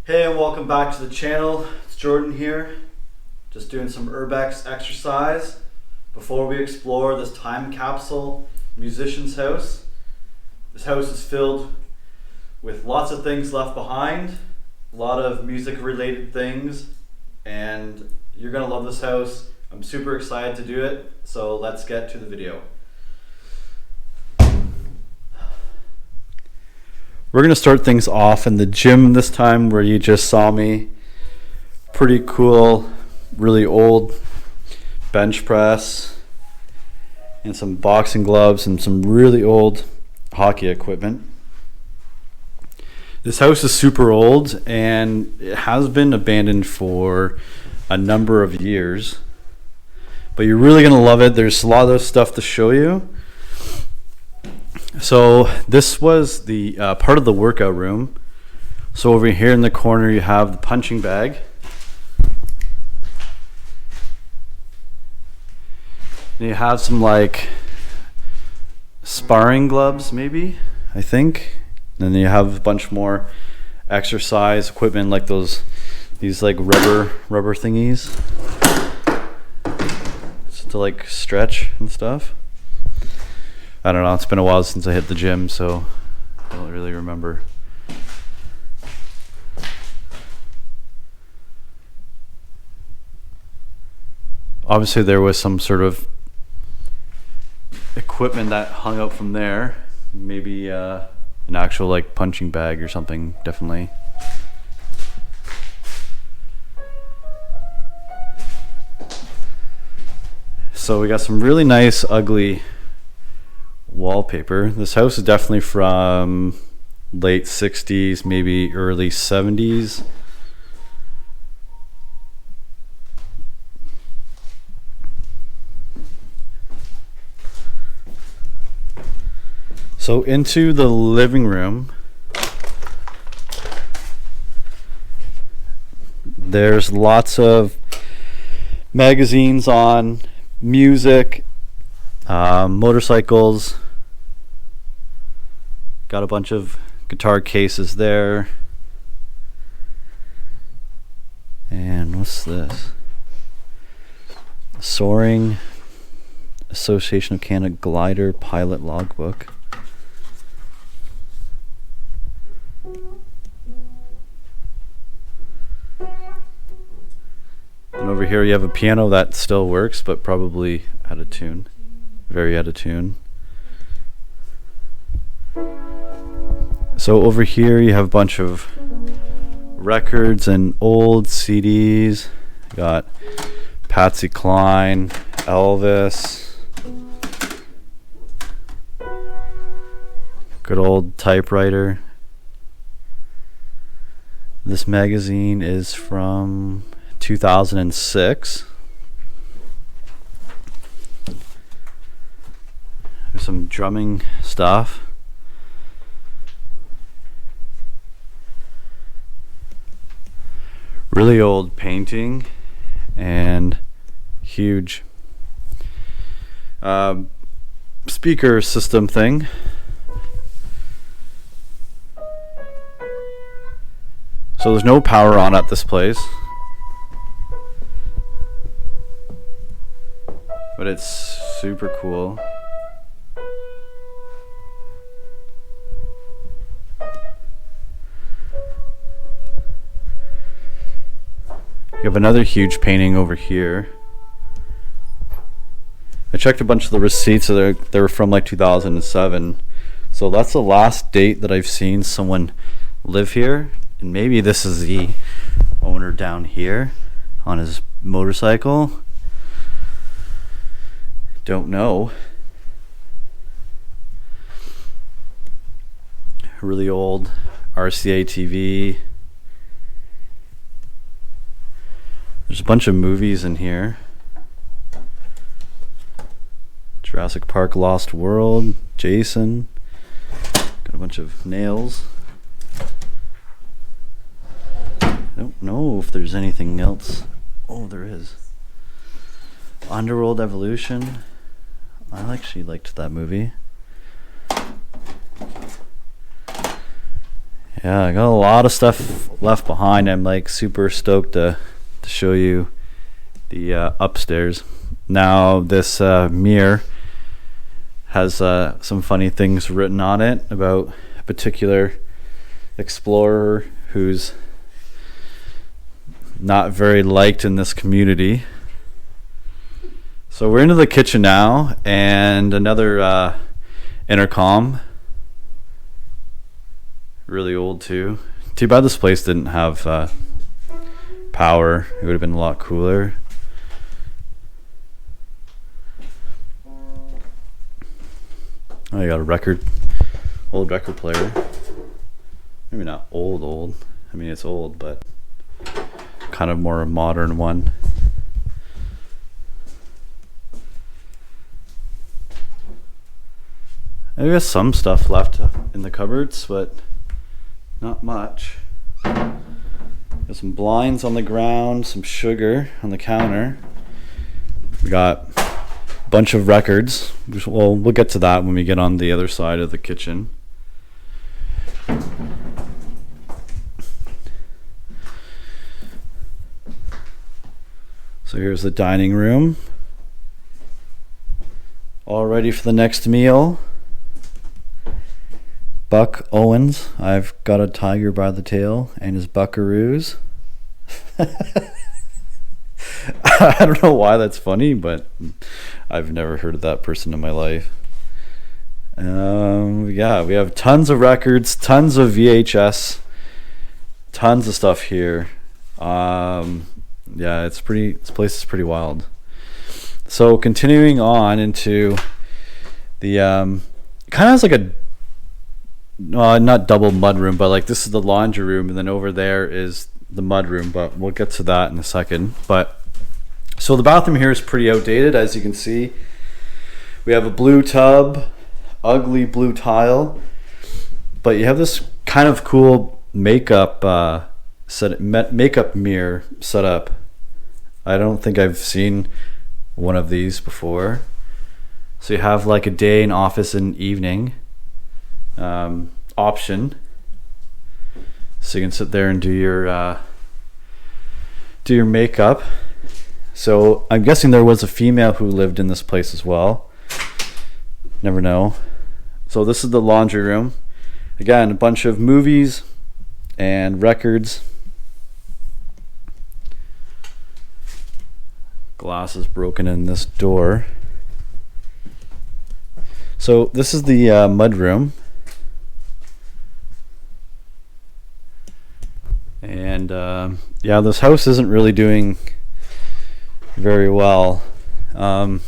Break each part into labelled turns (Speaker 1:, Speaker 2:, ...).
Speaker 1: Hey, and welcome back to the channel. It's Jordan here, just doing some urbex exercise before we explore this time capsule musician's house. This house is filled with lots of things left behind, a lot of music related things, and you're gonna love this house. I'm super excited to do it, so let's get to the video. We're going to start things off in the gym this time, where you just saw me. Pretty cool, really old bench press and some boxing gloves and some really old hockey equipment. This house is super old and it has been abandoned for a number of years, but you're really going to love it. There's a lot of stuff to show you. So this was the part of the workout room. So over here in the corner you have the punching bag. And you have some like sparring gloves maybe, I think. And then you have a bunch more exercise equipment like these like rubber thingies. Just to like stretch and stuff. I don't know, it's been a while since I hit the gym, so I don't really remember. Obviously there was some sort of equipment that hung out from there. Maybe an actual like punching bag or something, definitely. So we got some really nice, ugly wallpaper. This house is definitely from late 60s, maybe early 70s. So into the living room, there's lots of magazines on music, motorcycles. Got a bunch of guitar cases there. And what's this? Soaring Association of Canada Glider Pilot Logbook. And over here you have a piano that still works, but probably out of tune. Very out of tune. So over here you have a bunch of records and old CDs. Got Patsy Cline, Elvis, good old typewriter. This magazine is from 2006. There's some drumming stuff. Really old painting and huge speaker system thing. So there's no power on at this place, but it's super cool. You have another huge painting over here. I checked a bunch of the receipts, so they were from like 2007. So that's the last date that I've seen someone live here. And maybe this is the owner down here on his motorcycle. Don't know. Really old RCA TV. There's a bunch of movies in here. Jurassic Park, Lost World, Jason. Got a bunch of nails. I don't know if there's anything else. Oh, there is. Underworld Evolution. I actually liked that movie. yeah, I got a lot of stuff left behind. I'm like super stoked to show you the upstairs. Now this mirror has some funny things written on it about a particular explorer who's not very liked in this community. So we're into the kitchen now, and another intercom. Really old too. Too bad this place didn't have power. It would have been a lot cooler. Oh, you got a old record player. Maybe not old. I mean, it's old, but kind of more a modern one. I guess some stuff left in the cupboards, but not much. Got some blinds on the ground, some sugar on the counter. We got a bunch of records. Well, we'll get to that when we get on the other side of the kitchen. So here's the dining room. All ready for the next meal. Buck Owens, I've got a tiger by the tail, and his buckaroos. I don't know why that's funny, but I've never heard of that person in my life. Yeah, we have tons of records, tons of VHS, tons of stuff here. Yeah, this place is pretty wild. So continuing on into the kind of has like a not double mud room, but like this is the laundry room, and then over there is the mud room, but we'll get to that in a second. But so the bathroom here is pretty outdated, as you can see. We have a blue tub, ugly blue tile, but you have this kind of cool makeup mirror set up. I don't think I've seen one of these before. So you have like a day in office and evening option, so you can sit there and do your makeup. So I'm guessing there was a female who lived in this place as well. Never know. So this is the laundry room. Again, a bunch of movies and records. Glass is broken in this door. So this is the mud room. And yeah, this house isn't really doing very well. I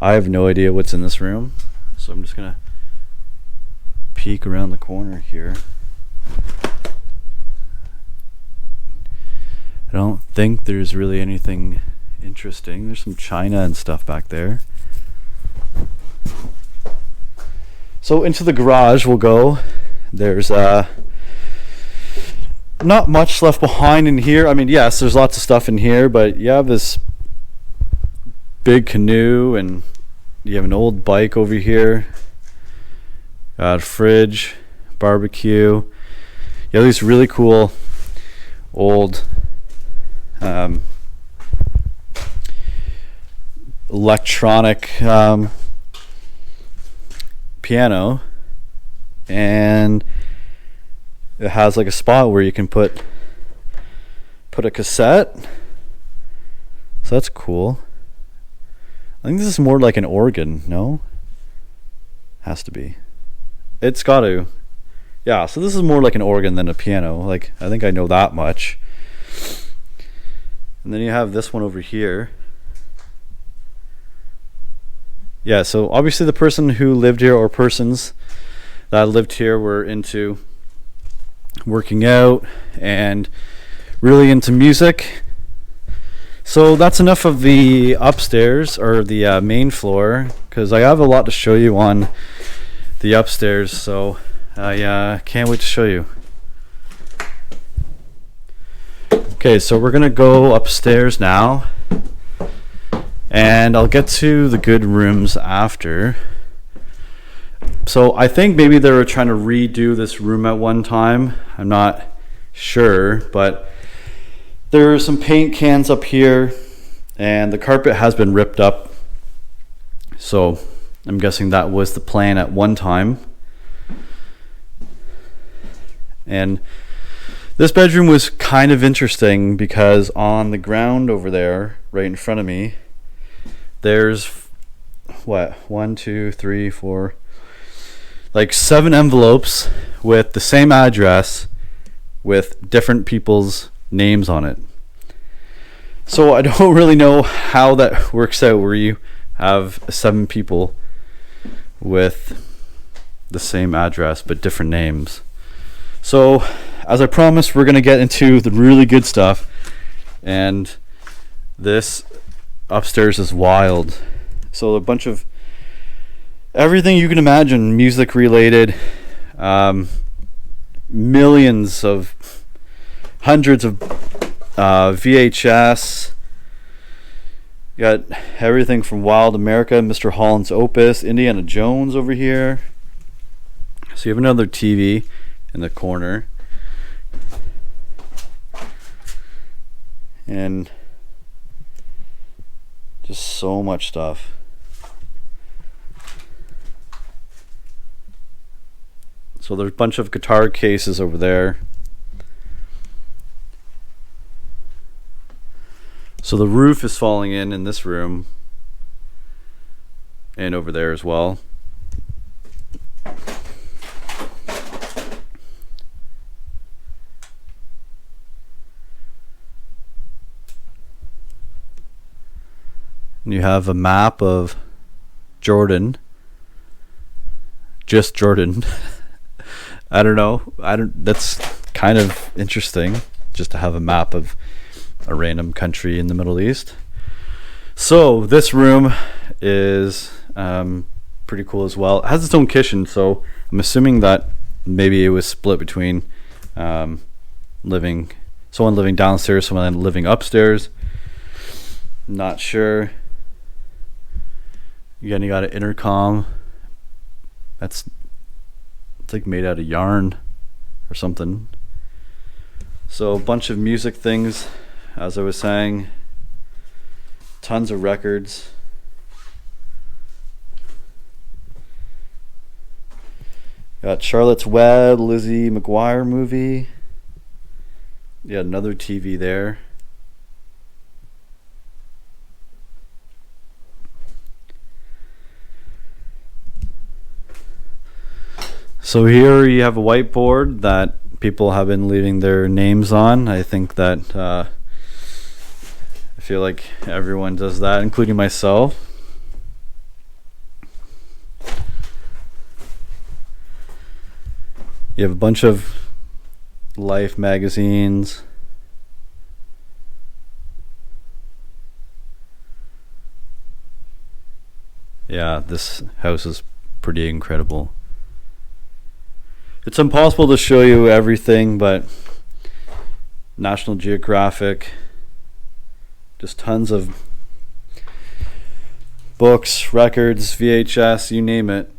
Speaker 1: have no idea what's in this room, so I'm just gonna peek around the corner here. I don't think there's really anything interesting. There's some china and stuff back there. So into the garage we'll go. There's not much left behind in here. I mean, yes, there's lots of stuff in here, but you have this big canoe, and you have an old bike over here. Got a fridge, barbecue. You have these really cool old electronic piano, and it has like a spot where you can put a cassette. So that's cool. I think this is more like an organ, no? Has to be. It's got to. Yeah, so this is more like an organ than a piano. Like, I think I know that much. And then you have this one over here. Yeah, so obviously the person who lived here, or persons that lived here, were into working out and really into music. So that's enough of the upstairs, or the main floor, because I have a lot to show you on the upstairs, so I can't wait to show you. Okay, so we're gonna go upstairs now, and I'll get to the good rooms after. So I think maybe they were trying to redo this room at one time. I'm not sure, but there are some paint cans up here, and the carpet has been ripped up. So I'm guessing that was the plan at one time. And this bedroom was kind of interesting because on the ground over there, right in front of me, there's what, 1, 2, 3, 4, like 7 envelopes with the same address with different people's names on it. So I don't really know how that works out where you have 7 people with the same address but different names. So as I promised, we're going to get into the really good stuff, and this upstairs is wild. So a bunch of everything you can imagine, music related, millions of, hundreds of VHS. You got everything from Wild America, Mr. Holland's Opus, Indiana Jones over here. So you have another TV in the corner. And just so much stuff. So there's a bunch of guitar cases over there. So the roof is falling in this room and over there as well. And you have a map of Jordan. Just Jordan. I don't know. That's kind of interesting just to have a map of a random country in the Middle East. So this room is pretty cool as well. It has its own kitchen, so I'm assuming that maybe it was split between someone living downstairs, someone living upstairs. Not sure. Again, you got an intercom. It's like made out of yarn or something. So a bunch of music things, as I was saying. Tons of records. Got Charlotte's Web, Lizzie McGuire movie. Yeah, another TV there. So here you have a whiteboard that people have been leaving their names on. I think that I feel like everyone does that, including myself. You have a bunch of Life magazines. Yeah, this house is pretty incredible. It's impossible to show you everything, but National Geographic, just tons of books, records, VHS, you name it.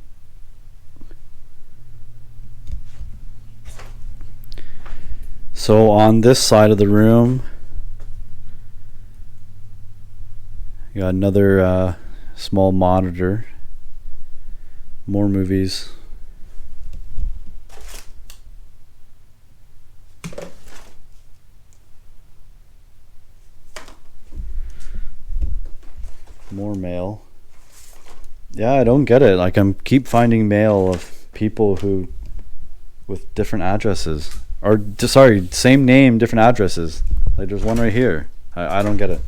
Speaker 1: So on this side of the room, you got another small monitor, more movies. More mail. Yeah, I don't get it. Like, I'm keep finding mail of people who with different addresses, or sorry, same name, different addresses. Like, there's one right here. I don't get it.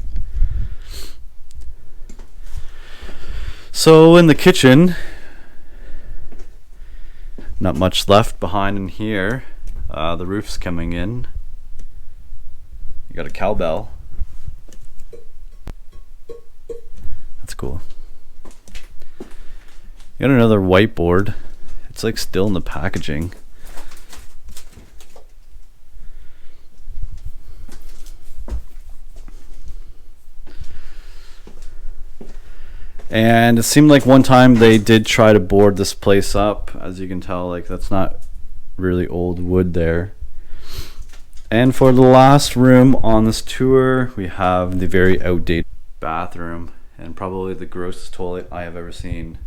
Speaker 1: So in the kitchen, not much left behind in here. The roof's coming in. You got a cowbell. That's cool. You got another whiteboard. It's like still in the packaging. And it seemed like one time they did try to board this place up. As you can tell, like, that's not really old wood there. And for the last room on this tour, we have the very outdated bathroom and probably the grossest toilet I have ever seen.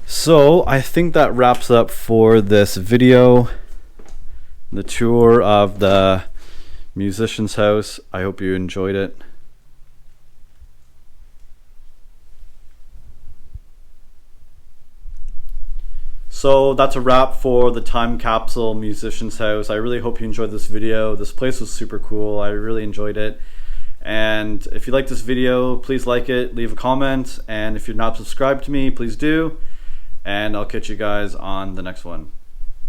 Speaker 1: So I think that wraps up for this video, the tour of the musician's house. I hope you enjoyed it. So that's a wrap for the time capsule musician's house. I really hope you enjoyed this video. This place was super cool. I really enjoyed it. And if you like this video, please like it, leave a comment, and if you're not subscribed to me, please do. And I'll catch you guys on the next one.